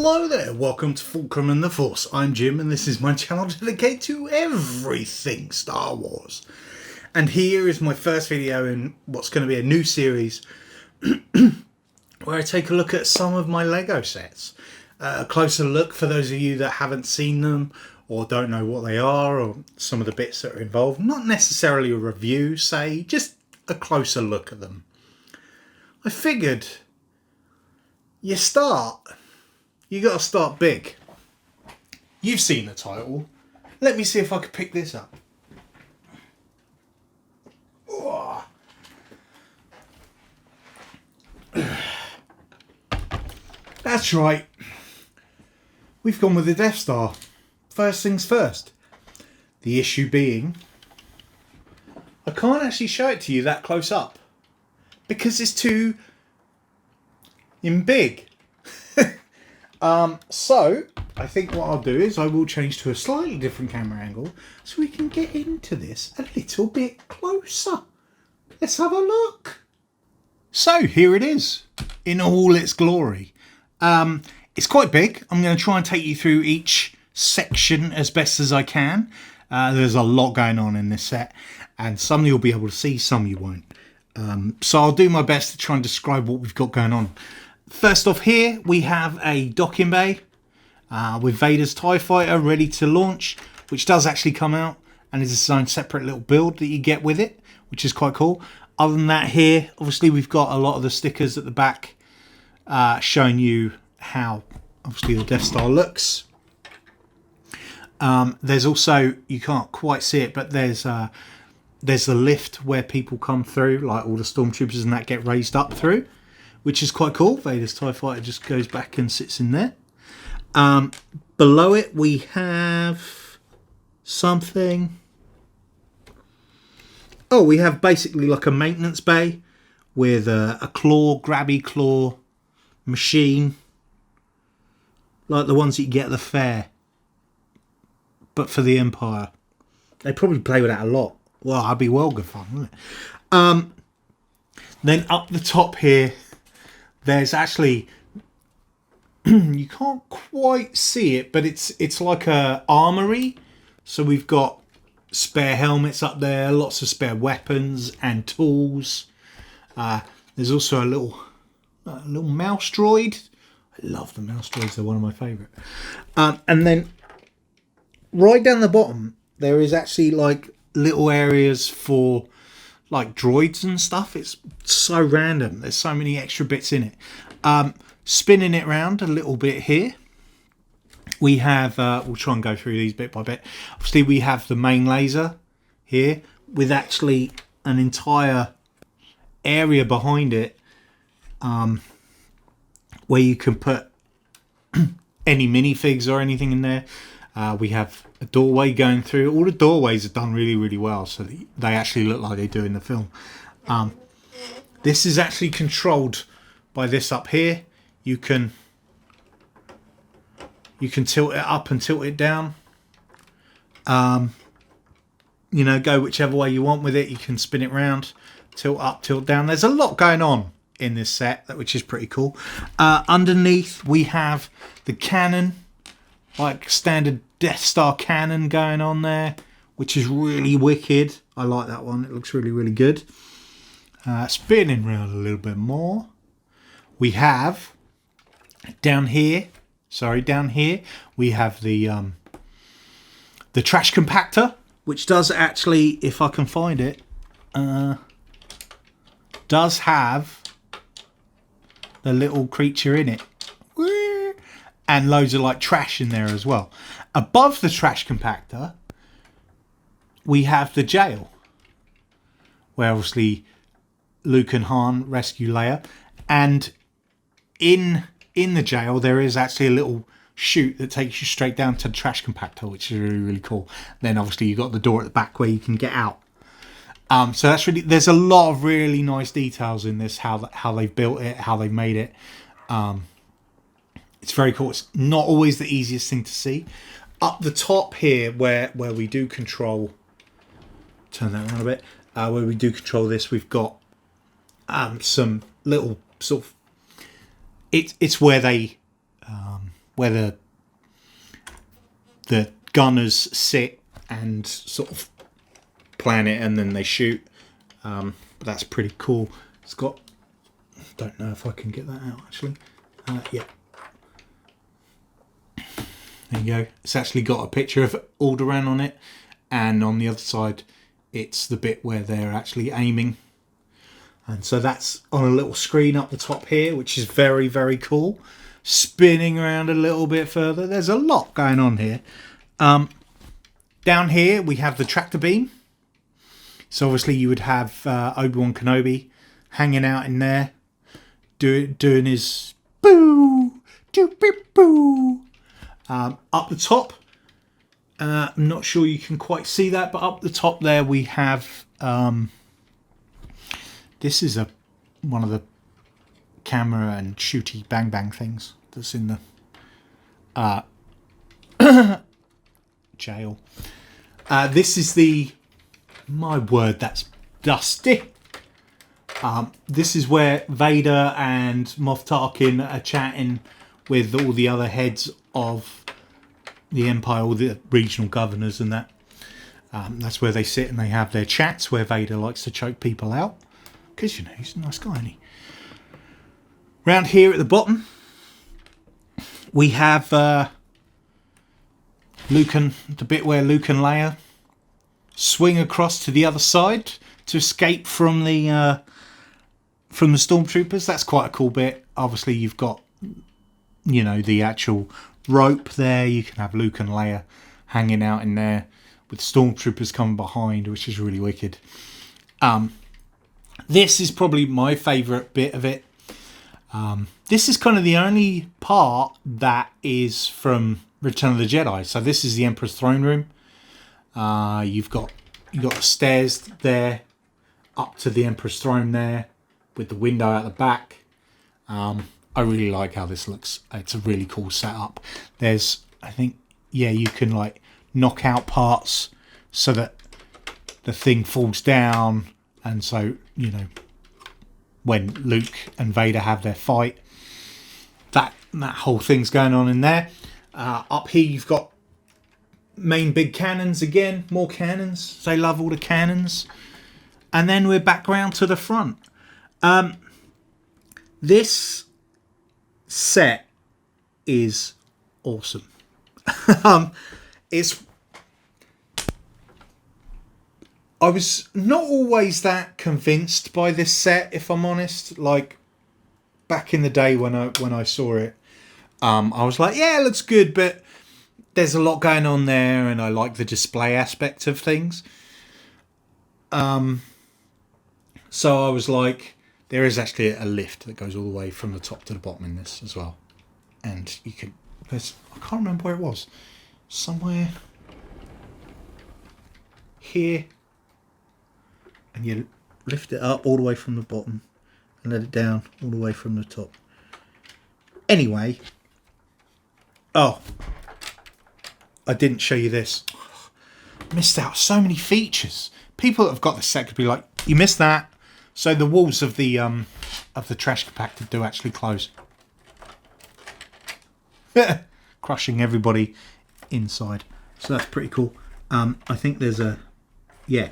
Hello there, welcome to Fulcrum and the Force. I'm Jim and this is my channel dedicated to everything Star Wars. And here is my first video in what's going to be a new series where I take a look at some of my Lego sets. A closer look for those of you that haven't seen them or don't know what they are or some of the bits that are involved. Not necessarily a review, say, just a closer look at them. I figured you got to start big. You've seen the title. Let me see if I can pick this up. Oh. That's right. We've gone with the Death Star. First things first. The issue being, I can't actually show it to you that close up because it's too big. So I think what I'll do is I will change to a slightly different camera angle so we can get into this a little bit closer. Let's have a look. So here it is in all its glory. It's quite big. I'm going to try and take you through each section as best as I can. There's a lot going on in this set and some you'll be able to see, some you won't. So I'll do my best to try and describe what we've got going on. First off here, we have a docking bay with Vader's TIE Fighter ready to launch, which does actually come out and is its own separate little build that you get with it, which is quite cool. Other than that here, obviously we've got a lot of the stickers at the back showing you how obviously the Death Star looks. There's also, you can't quite see it, but there's the lift where people come through, like all the stormtroopers and that get raised up through, which is quite cool. Vader's TIE Fighter just goes back and sits in there. Below it we have something. Oh, we have basically like a maintenance bay with a grabby claw machine. Like the ones that you get at the fair. But for the Empire. They probably play with that a lot. Well, that'd be well good fun, wouldn't it? Then up the top here, there's actually, you can't quite see it, but it's like a armory. So we've got spare helmets up there, lots of spare weapons and tools. There's also a little mouse droid. I love the mouse droids, they're one of my favourite. And then right down the bottom, there is actually like little areas for like droids and stuff. It's so random. There's so many extra bits in it. Spinning it around a little bit here, we have, we'll try and go through these bit by bit. Obviously we have the main laser here with actually an entire area behind it where you can put any minifigs or anything in there. We have a doorway going through. All the doorways are done really, really well, so they actually look like they do in the film. This is actually controlled by this up here. You can tilt it up and tilt it down. You know, go whichever way you want with it. You can spin it round, tilt up, tilt down. There's a lot going on in this set, which is pretty cool. Underneath we have the cannon, like standard Death Star cannon going on there, which is really wicked. I like that one. It looks really, really good. Spinning around a little bit more, we have down here we have the trash compactor, which does actually, if I can find it, does have the little creature in it. And loads of like trash in there as well. Above the trash compactor, we have the jail, where obviously Luke and Han rescue Leia. And in the jail, there is actually a little chute that takes you straight down to the trash compactor, which is really, really cool. Then obviously you've got the door at the back where you can get out. So that's really, there's a lot of really nice details in this, how they've built it, how they've made it. It's very cool. It's not always the easiest thing to see. Up the top here, where we do control, turn that around a bit, where we do control this, we've got some little sort of, it's where they where the gunners sit and sort of plan it, and then they shoot. But that's pretty cool. It's got, don't know if I can get that out actually. Yeah. There you go. It's actually got a picture of Alderaan on it, and on the other side it's the bit where they're actually aiming. And so that's on a little screen up the top here, which is very, very cool. Spinning around a little bit further. There's a lot going on here. Down here we have the tractor beam. So obviously you would have Obi-Wan Kenobi hanging out in there, doing his boo, doo beep boo. Up the top, I'm not sure you can quite see that, but up the top there we have, this is one of the camera and shooty bang bang things that's in the jail. This is my word, that's dusty. This is where Vader and Moff Tarkin are chatting with all the other heads of the Empire, all the regional governors and that. That's where they sit and they have their chats, where Vader likes to choke people out. Because, you know, he's a nice guy, isn't he? Round here at the bottom, we have the bit where Luke and Leia swing across to the other side to escape from the stormtroopers. That's quite a cool bit. Obviously, you've got, you know, the actual rope there. You can have Luke and Leia hanging out in there with stormtroopers coming behind, which is really wicked. This is probably my favourite bit of it. This is kind of the only part that is from Return of the Jedi. So this is the Emperor's throne room. You've got the stairs there up to the Emperor's throne there, with the window out the back. I really like how this looks. It's a really cool setup. There's, I think, yeah, you can like knock out parts so that the thing falls down, and so, you know, when Luke and Vader have their fight, that whole thing's going on in there. Up here you've got main big cannons again, more cannons. They love all the cannons. And then we're back round to the front. This set is awesome. I was not always that convinced by this set, if I'm honest. Like, back in the day when I saw it, I was like, yeah, it looks good, but there's a lot going on there, and I like the display aspect of things. So I was like, there is actually a lift that goes all the way from the top to the bottom in this as well. And you can, I can't remember where it was. Somewhere here. And you lift it up all the way from the bottom and let it down all the way from the top. Anyway. Oh. I didn't show you this. Missed out so many features. People that have got this set could be like, you missed that. So the walls of the trash compactor do actually close. Crushing everybody inside. So that's pretty cool. I think there's a... Yeah.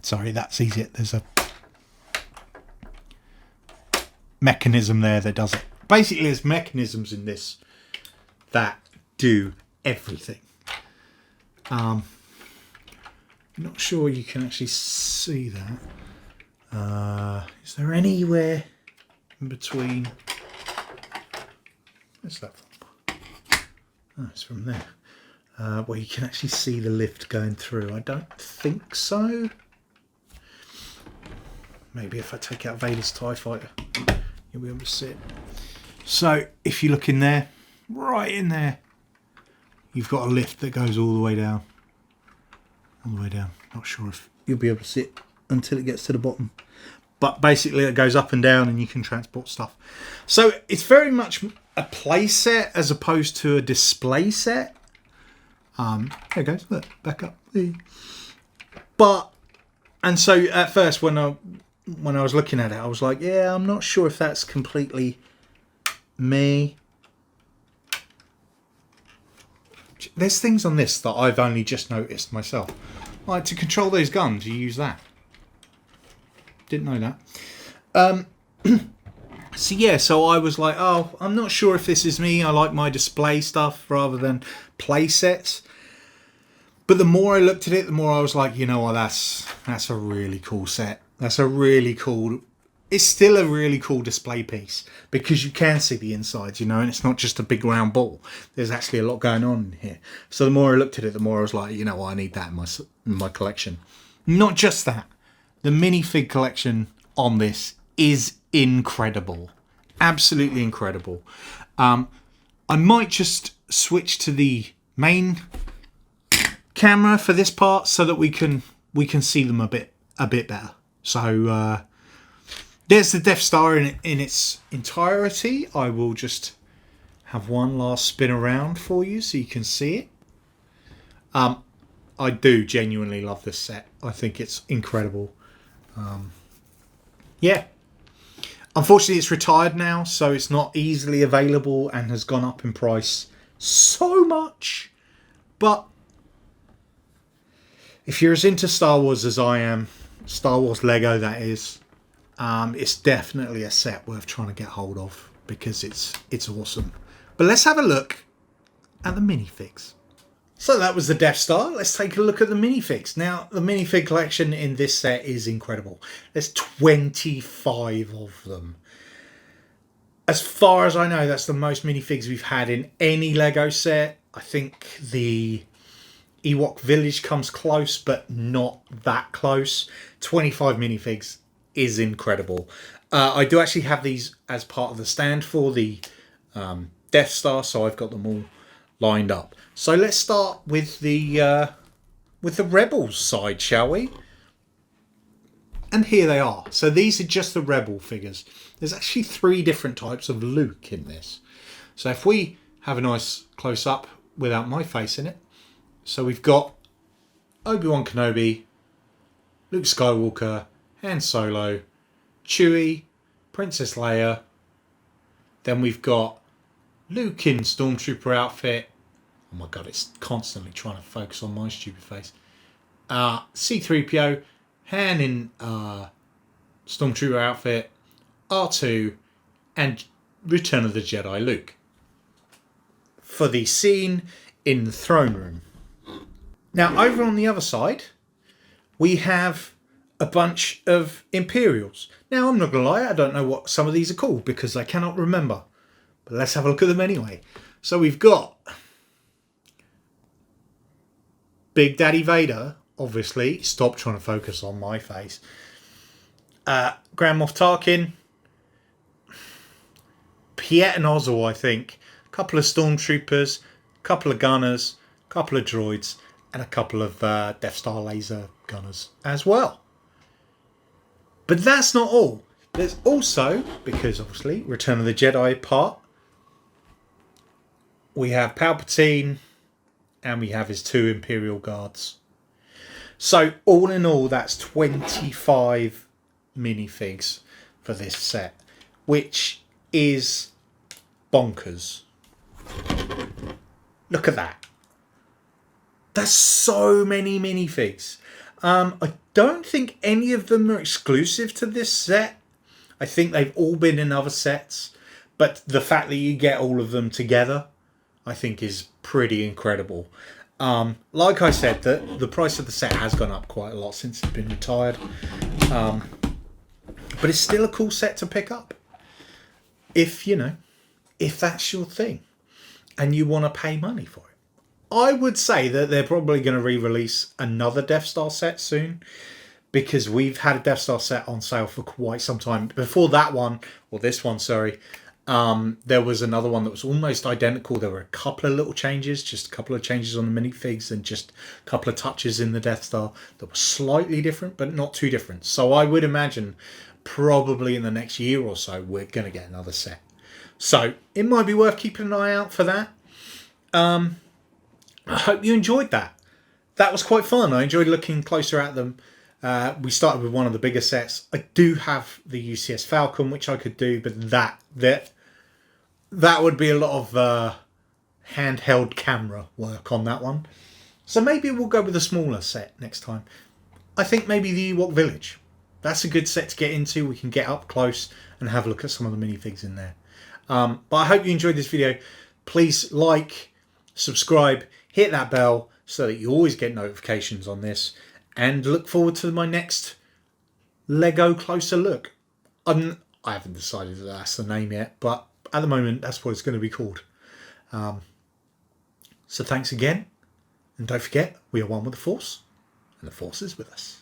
Sorry, that's easy. There's a mechanism there that does it. Basically, there's mechanisms in this that do everything. Not sure you can actually see that. Is there anywhere in between? Where's that from? Oh, it's from there. Where you can actually see the lift going through. I don't think so. Maybe if I take out Vader's TIE Fighter, you'll be able to see it. So, if you look in there, right in there, you've got a lift that goes all the way down. All the way down. Not sure if you'll be able to see it until it gets to the bottom. But basically it goes up and down and you can transport stuff. So, it's very much a play set as opposed to a display set. There it goes. Look, back up. But, and so at first when I was looking at it, I was like, yeah, I'm not sure if that's completely me. There's things on this that I've only just noticed myself. Like, to control those guns, you use that. Didn't know that. So yeah, so I was like, oh, I'm not sure if this is me. I like my display stuff rather than play sets. But the more I looked at it, the more I was like, you know what, that's a really cool set. That's a really cool... It's still a really cool display piece because you can see the insides, you know, and it's not just a big round ball. There's actually a lot going on in here. So the more I looked at it, the more I was like, you know what, I need that in my collection. Not just that. The minifig collection on this is incredible. Absolutely incredible. I might just switch to the main camera for this part so that we can see them a bit better. So there's the Death Star in its entirety. I will just have one last spin around for you so you can see it. I do genuinely love this set. I think it's incredible. Yeah. Unfortunately, it's retired now, so it's not easily available and has gone up in price so much. But if you're as into Star Wars as I am, Star Wars Lego that is, it's definitely a set worth trying to get hold of because it's awesome. But let's have a look at the minifigs. So that was the Death Star. Let's take a look at the minifigs. Now, the minifig collection in this set is incredible. There's 25 of them. As far as I know, that's the most minifigs we've had in any Lego set. I think the Ewok Village comes close, but not that close. 25 minifigs is incredible. I do actually have these as part of the stand for the Death Star, so I've got them all lined up. So let's start with the Rebels side, shall we? And here they are. So these are just the Rebel figures. There's actually 3 different types of Luke in this. So if we have a nice close-up without my face in it. So we've got Obi-Wan Kenobi, Luke Skywalker, Han Solo, Chewie, Princess Leia. Then we've got Luke in Stormtrooper outfit. Oh my god, it's constantly trying to focus on my stupid face. C-3PO, Han in Stormtrooper outfit, R2, and Return of the Jedi Luke. For the scene in the throne room. Now, over on the other side, we have a bunch of Imperials. Now, I'm not going to lie, I don't know what some of these are called because I cannot remember. But let's have a look at them anyway. So we've got Big Daddy Vader, obviously. Stop trying to focus on my face. Grand Moff Tarkin. Piet and Ozzel, I think. A couple of Stormtroopers. A couple of Gunners. A couple of Droids. And a couple of Death Star laser gunners as well. But that's not all. There's also, because obviously Return of the Jedi part, we have Palpatine and we have his 2 Imperial Guards. So all in all, that's 25 minifigs for this set, which is bonkers. Look at that. That's so many minifigs. I don't think any of them are exclusive to this set. I think they've all been in other sets. But the fact that you get all of them together, I think is pretty incredible. Like I said, the price of the set has gone up quite a lot since it's been retired. But it's still a cool set to pick up. If that's your thing. And you want to pay money for it. I would say that they're probably going to re-release another Death Star set soon. Because we've had a Death Star set on sale for quite some time. Before that one, or this one, sorry, there was another one that was almost identical. There were a couple of little changes, just a couple of changes on the minifigs and just a couple of touches in the Death Star that were slightly different, but not too different. So I would imagine probably in the next year or so, we're going to get another set. So it might be worth keeping an eye out for that. I hope you enjoyed that. That was quite fun. I enjoyed looking closer at them. We started with one of the bigger sets. I do have the UCS Falcon, which I could do, but that would be a lot handheld camera work on that one. So maybe we'll go with a smaller set next time. I think maybe the Ewok Village. That's a good set to get into. We can get up close and have a look at some of the minifigs in there. But I hope you enjoyed this video. Please like, subscribe, hit that bell so that you always get notifications on this. And look forward to my next Lego Closer Look. I haven't decided that that's the name yet, but at the moment that's what it's going to be called. So thanks again. And don't forget, we are one with the Force, and the Force is with us.